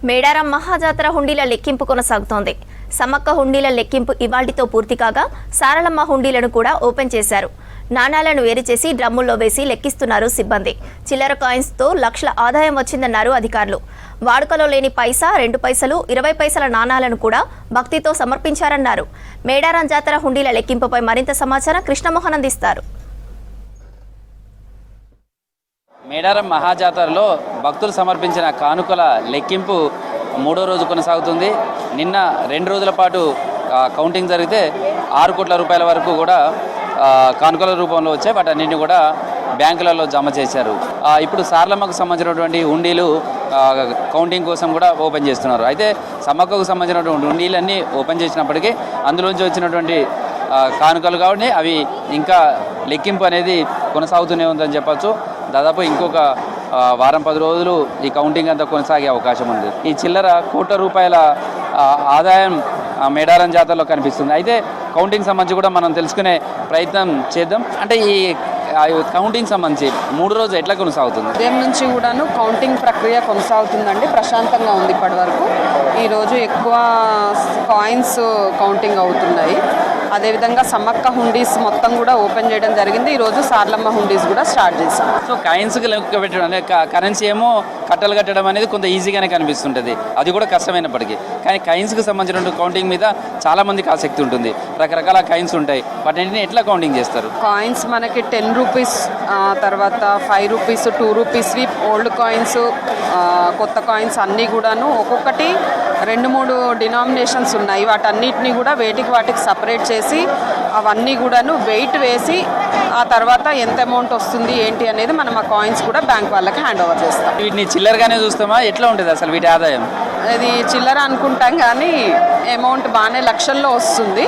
మేడారం మహాజాతర హుండీల లెక్కింపు కొనసాగుతోంది. సమ్మక్క హుండీల లెక్కింపు ఇవాల్టితో పూర్తి కాగా సారలమ్మ హుండీలను కూడా ఓపెన్ చేశారు. నాణాలను వేరు చేసి డ్రమ్ముల్లో వేసి లెక్కిస్తున్నారు సిబ్బంది. చిల్లర కాయిన్స్తో లక్షల ఆదాయం వచ్చిందన్నారు అధికారులు. వాడుకలో లేని పైసా, 2 పైసలు, 20 పైసల నాణాలను కూడా భక్తితో సమర్పించారన్నారు. మేడారం జాతర హుండీల లెక్కింపుపై మరింత సమాచారం కృష్ణమోహన్ అందిస్తారు. మేడారం మహాజాతరలో భక్తులు సమర్పించిన కానుకల లెక్కింపు 3వ రోజు కొనసాగుతుంది. నిన్న 2 రోజుల పాటు కౌంటింగ్ జరిగితే 6 కోట్ల రూపాయల వరకు కూడా కానుకల రూపంలో వచ్చాయి. వాటన్నింటినీ కూడా బ్యాంకులలో జమ చేశారు. ఇప్పుడు సారలమ్మకు సంబంధించినటువంటి హుండీలు కౌంటింగ్ కోసం కూడా ఓపెన్ చేస్తున్నారు. అయితే సమ్మక్కకు సంబంధించినటువంటి హుండీలన్నీ ఓపెన్ చేసినప్పటికీ అందులోంచి వచ్చినటువంటి కానుకలు కాబట్టి అవి ఇంకా లెక్కింపు అనేది కొనసాగుతూనే ఉందని చెప్పచ్చు. దాదాపు ఇంకొక వారం 10 రోజులు ఈ కౌంటింగ్ అంతా కొనసాగే అవకాశం ఉంది. ఈ చిల్లర కోట్ల రూపాయల ఆదాయం మేడారం జాతరలో కనిపిస్తుంది. అయితే కౌంటింగ్ సంబంధించి కూడా మనం తెలుసుకునే ప్రయత్నం చేద్దాం. అంటే ఈ కౌంటింగ్ సంబంధించి 3 రోజులు ఎట్లా కొనసాగుతుంది? ఉదయం నుంచి కూడాను కౌంటింగ్ ప్రక్రియ కొనసాగుతుందండి. ప్రశాంతంగా ఉంది ఇప్పటివరకు. ఈరోజు ఎక్కువ కాయిన్స్ కౌంటింగ్ అవుతున్నాయి. అదేవిధంగా సమ్మక్క హుండీస్ మొత్తం కూడా ఓపెన్ చేయడం జరిగింది. ఈరోజు సారలమ్మ హుండీస్ కూడా స్టార్ట్ చేశాం. సో కాయిన్స్కి లెక్క పెట్టడం అంటే కరెన్సీ ఏమో కట్టలు కట్టడం అనేది కొంత ఈజీగానే కనిపిస్తుంటుంది, అది కూడా కష్టమైనప్పటికీ. కానీ కాయిన్స్కి సంబంధించిన కౌంటింగ్ మీద చాలా మందికి ఆసక్తి ఉంటుంది. రకరకాల కాయిన్స్ ఉంటాయి, వాటిని ఎట్లా కౌంటింగ్ చేస్తారు? కాయిన్స్ మనకి 10 రూపీస్, తర్వాత 5 రూపీస్, 2 రూపీస్వి ఓల్డ్ కాయిన్స్, కొత్త కాయిన్స్ అన్నీ కూడాను ఒక్కొక్కటి 2-3 డినామినేషన్స్ ఉన్నాయి. వాటన్నిటిని కూడా వాటికి సపరేట్ చేసి అవన్నీ కూడాను వెయిట్ వేసి ఆ తర్వాత ఎంత అమౌంట్ వస్తుంది ఏంటి అనేది మనం ఆ కాయిన్స్ కూడా బ్యాంక్ వాళ్ళకి హ్యాండ్ ఓవర్ చేస్తాం. వీటిని చిల్లరగానే చూస్తామా? ఎట్లా ఉంటుంది అసలు వీటి ఆదాయం? ఇది చిల్లర అనుకుంటాం కానీ అమౌంట్ బాగానే లక్షల్లో వస్తుంది.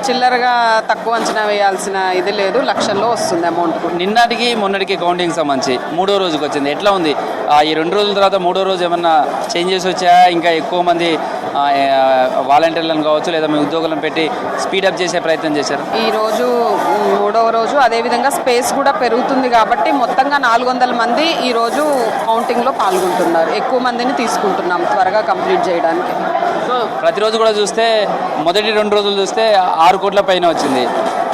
చిల్లరగా తక్కువ అంచనా వేయాల్సిన ఇది లేదు, లక్షల్లో వస్తుంది అమౌంట్. నిన్నటికి మొన్నటికి కౌంటింగ్ సంబంధించి 3వ రోజుకి వచ్చింది. ఎట్లా ఉంది? ఈ 2 రోజుల తర్వాత 3వ రోజు ఏమన్నా చేంజెస్ వచ్చాయా? ఇంకా ఎక్కువ మంది వాలంటీర్లను కావచ్చు లేదా మీ ఉద్యోగులను పెట్టి స్పీడప్ చేసే ప్రయత్నం చేశారు? ఈరోజు 3వ రోజు. అదేవిధంగా స్పేస్ కూడా పెరుగుతుంది కాబట్టి మొత్తంగా 400 మంది ఈరోజు కౌంటింగ్లో పాల్గొంటున్నారు. ఎక్కువ మందిని తీసుకుంటున్నాం త్వరగా కంప్లీట్ చేయడానికి. సో ప్రతిరోజు కూడా చూస్తే మొదటి 2 రోజులు చూస్తే 6 కోట్ల పైన వచ్చింది.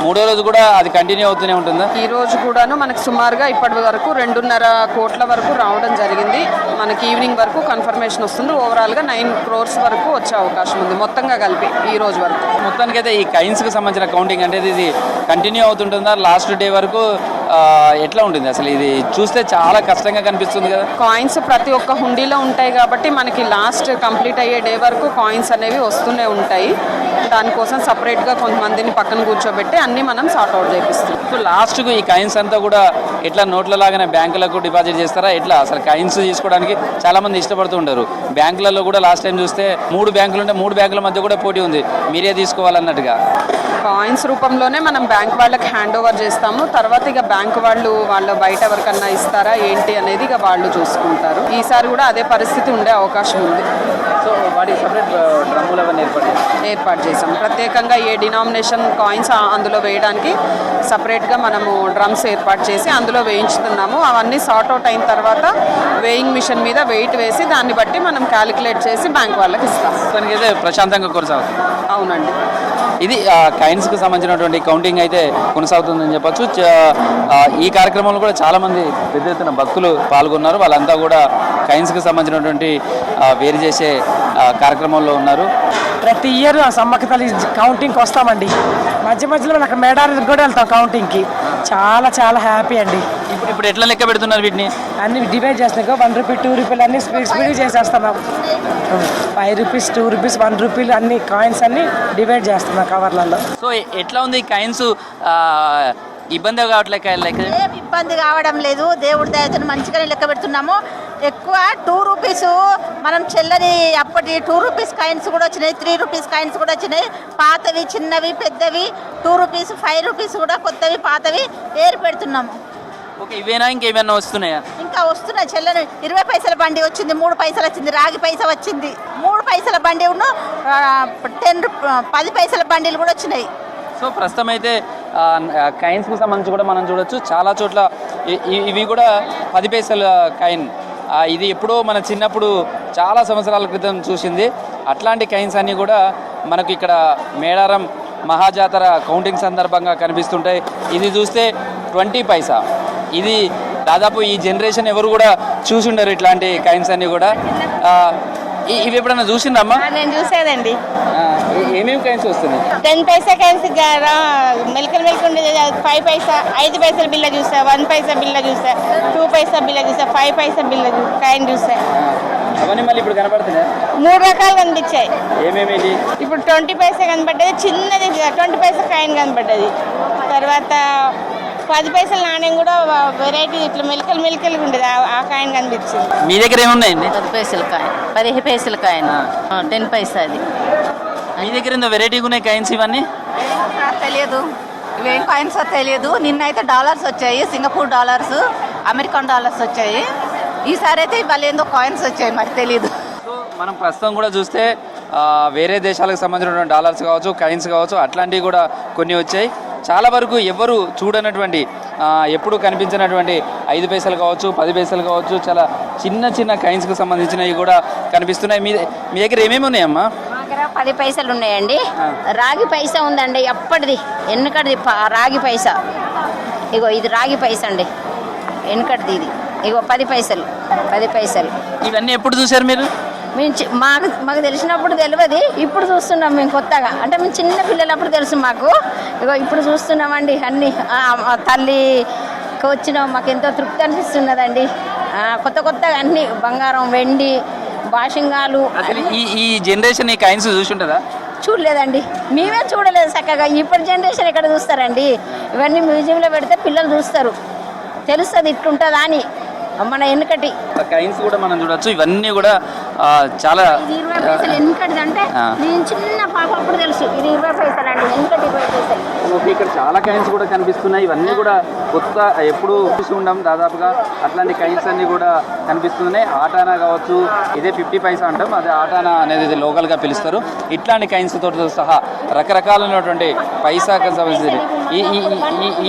3వ రోజు కూడా అది కంటిన్యూ అవుతూనే ఉంటుందా? ఈ రోజు కూడాను మనకు సుమారుగా ఇప్పటి వరకు 2.5 కోట్ల వరకు రావడం జరిగింది. మనకి ఈవినింగ్ వరకు కన్ఫర్మేషన్ వస్తుంది. ఓవరాల్గా 9 crores వరకు వచ్చే అవకాశం ఉంది మొత్తంగా కలిపి ఈ రోజు వరకు. మొత్తానికైతే ఈ కాయిన్స్కి సంబంధించిన కౌంటింగ్ అంటే ఇది కంటిన్యూ అవుతుంటుందా? లాస్ట్ డే వరకు ఎట్లా ఉంటుంది అసలు? ఇది చూస్తే చాలా కష్టంగా కనిపిస్తుంది కదా. కాయిన్స్ ప్రతి ఒక్క హుండీలో ఉంటాయి కాబట్టి మనకి లాస్ట్ కంప్లీట్ అయ్యే డే వరకు కాయిన్స్ అనేవి వస్తూనే ఉంటాయి. దానికోసం సపరేట్గా కొంతమందిని పక్కన కూర్చోబెట్టి అన్నీ మనం సార్ట్అవుట్ చేపిస్తాం. సో లాస్ట్కు ఈ కాయిన్స్ అంతా కూడా ఎట్లా నోట్ల లాగానే బ్యాంకులకు డిపాజిట్ చేస్తారా? ఎట్లా అసలు కాయిన్స్ తీసుకోవడానికి చాలా మంది ఇష్టపడుతూ ఉంటారు. బ్యాంకులలో కూడా లాస్ట్ టైం చూస్తే 3 బ్యాంకులు ఉంటే 3 బ్యాంకుల మధ్య కూడా పోటీ ఉంది, మీరే తీసుకోవాలన్నట్టుగా. కాయిన్స్ రూపంలోనే మనం బ్యాంక్ వాళ్ళకి హ్యాండ్ ఓవర్ చేస్తాము. తర్వాత ఇక బ్యాంక్ వాళ్ళు బయట ఎవరికన్నా ఇస్తారా ఏంటి అనేది ఇక వాళ్ళు చూసుకుంటారు. ఈసారి కూడా అదే పరిస్థితి ఉండే అవకాశం ఉంది. సో వాటి సపరేట్ డ్రమ్ములు అవన్నీ ఏర్పాటు చేసాం. ప్రత్యేకంగా ఏ డినామినేషన్ కాయిన్స్ అందులో వేయడానికి సపరేట్గా మనము డ్రమ్స్ ఏర్పాటు చేసి అందులో వేయించుతున్నాము. అవన్నీ సార్ట్అవుట్ అయిన తర్వాత వేయింగ్ మిషన్ మీద వెయిట్ వేసి దాన్ని బట్టి మనం క్యాలిక్యులేట్ చేసి బ్యాంక్ వాళ్ళకి ఇస్తాం. దానికైతే ప్రశాంతంగా కొనసాగుతుంది. అవునండి. ఇది కాయిన్స్కి సంబంధించినటువంటి కౌంటింగ్ అయితే కొనసాగుతుందని చెప్పచ్చు. ఈ కార్యక్రమంలో కూడా చాలామంది పెద్ద ఎత్తున భక్తులు పాల్గొన్నారు. వాళ్ళంతా కూడా కాయిన్స్కి సంబంధించినటువంటి వేరు చేసే కార్యక్రమంలో ఉన్నారు. ప్రతి ఇయర్ సమ్మక్క తల్లి కౌంటింగ్కి వస్తామండి. మధ్యలో అక్కడ మేడారానికి కూడా వెళ్తాం కౌంటింగ్కి. చాలా హ్యాపీ అండి. ఇప్పుడు ఎట్లా లెక్క పెడుతున్నారు? వీటిని అన్ని డివైడ్ చేస్తున్నాం. 1 రూపీ, 2 రూపీలు అన్ని స్పీడ్ చేసేస్తున్నాం. 5 రూపీస్, 2 రూపీస్, 1 రూపీలు అన్ని కాయిన్స్ అన్ని డివైడ్ చేస్తున్నాం కవర్లలో. సో ఎట్లా ఉంది కాయిన్స్? ఇబ్బంది కావట్లేక? ఏం ఇబ్బంది కావడం లేదు. దేవుడి దయతో మంచిగానే లెక్క పెడుతున్నాము. ఎక్కువ 2 రూపీస్ మనం చెల్లని అప్పటి 2 రూపీస్ కాయిన్స్ కూడా వచ్చినాయి, 3 రూపీస్ కాయిన్స్ కూడా వచ్చినాయి. పాతవి, చిన్నవి, పెద్దవి, 2 రూపీస్, 5 రూపీస్ కూడా కొత్తవి, పాతవి ఏరి పెడుతున్నాము. ఓకే, ఇవేనా ఇంకేమైనా వస్తున్నాయా? ఇంకా వస్తున్నాయి. చెల్లని 20 పైసల బండి వచ్చింది, 3 పైసలు వచ్చింది. రాగి పైస వచ్చింది, 3 పైసల బండి ఉన్న 10 పైసల బండిలు కూడా వచ్చినాయి. సో ప్రస్తుతం అయితే కాయిన్స్కి సంబంధించి కూడా మనం చూడొచ్చు. చాలా చోట్ల ఇవి కూడా 10 పైసల కాయిన్. ఇది ఎప్పుడో మన చిన్నప్పుడు చాలా సంవత్సరాల క్రితం చూసింది. అట్లాంటి కైన్స్ అన్నీ కూడా మనకు ఇక్కడ మేడారం మహాజాతర కౌంటింగ్ సందర్భంగా కనిపిస్తుంటాయి. ఇది చూస్తే 20 పైసా. ఇది దాదాపు ఈ జనరేషన్ ఎవరు కూడా చూసుండరు ఇట్లాంటి కైన్స్ అన్నీ కూడా. ఇవి ఎప్పుడన్నా చూసిందమ్మా? నేను చూసేదండి. ఏమేమి కైన్స్ వస్తున్నాయి? 10 పైసా కైన్స్ మెలకలు ఉండేది 5 పైసా, 5 పైసల బిల్ల చూసా, 1 పైసా బిల్ల చూసా, 2 పైసా బిల్ల చూసా, 5 పైసా బిల్ల కాయిన్ చూసా. అవన్నీ మళ్ళీ ఇప్పుడు కనపడుతున్నాయి. 3 రకాలు కనిపించాయి. ఏమేమి? ఇప్పుడు 20 పైసా కనపడ్డది, చిన్నది 20 పైసా కాయిన్ కనపడ్డది. తర్వాత 10 పైసల నాణ్యం కూడా వెరైటీ ఇట్లా మెలకలు ఉండేది, ఆ కాయిన్ కనిపించింది. మీ దగ్గర ఏమున్నాయండి? 10 పైసల కాయిన్, 15 పైసల కాయిన్, 10 పైసా. అది మీ దగ్గర ఇంత వెరైటీగా ఉన్నాయి కాయిన్స్ ఇవన్నీ? తెలియదు, ఇవేం కాయిన్స్ తెలియదు. నిన్నైతే డాలర్స్ వచ్చాయి, సింగపూర్ డాలర్స్, అమెరికన్ డాలర్స్ వచ్చాయి. ఈసారి అయితే ఇవాళ ఏందో కాయిన్స్ వచ్చాయి, మరి తెలియదు. సో మనం ప్రస్తుతం కూడా చూస్తే వేరే దేశాలకు సంబంధించినటువంటి డాలర్స్ కావచ్చు, కైన్స్ కావచ్చు, అట్లాంటివి కూడా కొన్ని వచ్చాయి. చాలా వరకు ఎవరు చూడనటువంటి ఎప్పుడు కనిపించినటువంటి 5 పైసలు కావచ్చు, 10 పైసలు కావచ్చు, చాలా చిన్న కైన్స్కి సంబంధించినవి కూడా కనిపిస్తున్నాయి. మీ దగ్గర ఏమేమి ఉన్నాయమ్మా? మా దగ్గర 10 పైసలు ఉన్నాయండి. రాగి పైసా ఉందండి, ఎప్పటిది వెనుకటిది రాగి పైసా. ఇగో ఇది రాగి పైసా అండి, వెనుకటిది. ఇది ఇగో 10 పైసలు. ఇవన్నీ ఎప్పుడు చూసారు మీరు? మేము మాకు తెలిసినప్పుడు తెలియదు, ఇప్పుడు చూస్తున్నాం మేము కొత్తగా. అంటే మేము చిన్న పిల్లలప్పుడు తెలుసు మాకు, ఇగో ఇప్పుడు చూస్తున్నామండి. అన్నీ తల్లికి వచ్చినాం, మాకు ఎంతో తృప్తి అనిపిస్తున్నదండి. కొత్తగా అన్నీ బంగారం, వెండి, బాషింగాలు. ఈ జనరేషన్ ఈ కైన్స్ చూసుంటుందా? చూడలేదండి, మేమే చూడలేదు చక్కగా. ఇప్పటి జనరేషన్ ఎక్కడ చూస్తారండి? ఇవన్నీ మ్యూజియంలో పెడితే పిల్లలు చూస్తారు, తెలుస్తుంది ఇట్లుంటుందా అని. మన వెనుకటి కైన్స్ కూడా మనం చూడొచ్చు. ఇవన్నీ కూడా చాలా 20 పైసలు వెనుకటిది. అంటే నేను చిన్న పాప అప్పుడు తెలుసు, ఇది 20 పైసలు అండి, వెనుకటి 20 పైసలు. ఇక్కడ చాలా కైన్స్ కూడా కనిపిస్తున్నాయి. ఇవన్నీ కూడా కొత్త, ఎప్పుడు చూసి ఉండం దాదాపుగా. అట్లాంటి కైన్స్ అన్ని కూడా కనిపిస్తున్నాయి. ఆటానా కావచ్చు, ఇదే 50 పైసా అంటాం, అదే ఆటానా అనేది లోకల్గా పిలుస్తారు. ఇట్లాంటి కైన్స్ తోటి సహా రకరకాలైనటువంటి పైసాకి సంబంధించి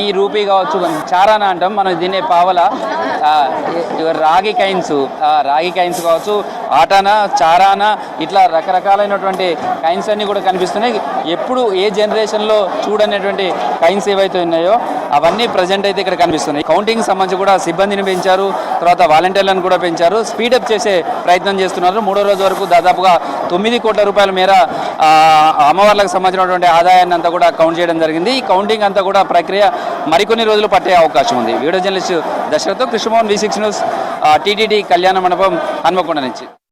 ఈ రూపీ కావచ్చు, చారానా అంటాం మనం, దీన్నే పావల. రాగి కైన్స్ కావచ్చు, ఆటానా, చారానా, ఇట్లా రకరకాలైనటువంటి కైన్స్ అన్నీ కూడా కనిపిస్తున్నాయి. ఎప్పుడు ఏ జనరేషన్లో చూడనేటువంటి కైన్స్ ఏవైతే ఉన్నాయో అవన్నీ ప్రజెంట్ అయితే ఇక్కడ కనిపిస్తున్నాయి. కౌంటింగ్ సంబంధించి కూడా సిబ్బందిని పెంచారు, తర్వాత వాలంటీర్లను కూడా పెంచారు, స్పీడప్ చేసే ప్రయత్నం చేస్తున్నారు. 3వ రోజు వరకు దాదాపుగా 9 కోట్ల రూపాయల మేర అమ్మవార్లకు సంబంధించినటువంటి ఆదాయాన్ని అంతా కూడా కౌంట్ చేయడం జరిగింది. ఈ కౌంటింగ్ అంతా కూడా ప్రక్రియ మరికొన్ని రోజులు పట్టే అవకాశం ఉంది. Video journalist Dashrath, Krishnamohan, V6 news, TTD కళ్యాణ మండపం, హన్మకొండ నుంచి.